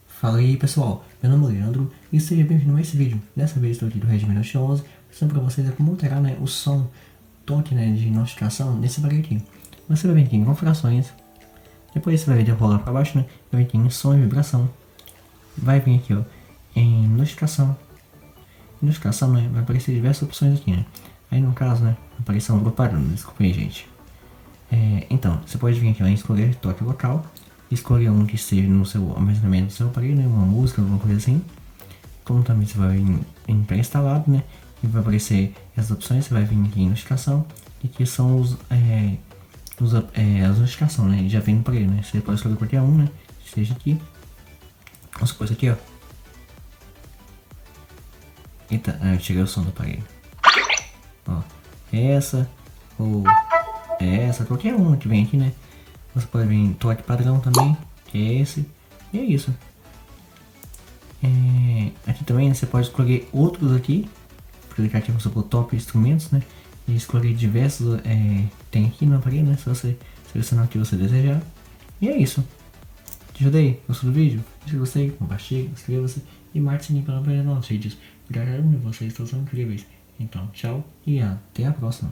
Fala aí pessoal, meu nome é Leandro e seja bem-vindo a esse vídeo. Dessa vez estou aqui do Redmi Note 11, mostrando para vocês como alterar, o som, toque, de notificação nesse aparelho aqui. Você vai vir aqui em configurações, depois você vai vir de rolar para baixo, vai vir aqui em som e vibração, vai vir aqui em notificação. Notificação, vai aparecer diversas opções aqui, Aí no caso, vai aparecer um grupo padrão, desculpa aí gente. Então, você pode vir aqui em escolher toque local, escolher um que esteja no seu armazenamento do seu aparelho, uma música, alguma coisa assim. Como também você vai em pré-instalado, e vai aparecer essas opções, você vai vir aqui em notificação, e aqui são as notificações, já vem no aparelho, Você pode escolher qualquer um, esteja aqui. Vamos supor isso aqui, Eita, eu tirei o som do aparelho. Essa, ou essa, qualquer uma que vem aqui, Você pode vir em toque padrão também, que é esse, e é isso. Aqui também você pode escolher outros aqui, clicar aqui no top instrumentos, e escolher diversos, tem aqui no aparelho, se você selecionar o que você desejar. E é isso. Te ajudei? Gostou do vídeo? Se gostei, compartilhe, inscreva-se e marque o sininho para não perder novos vídeos. Cada um de vocês todos são incríveis. Então, tchau e até a próxima.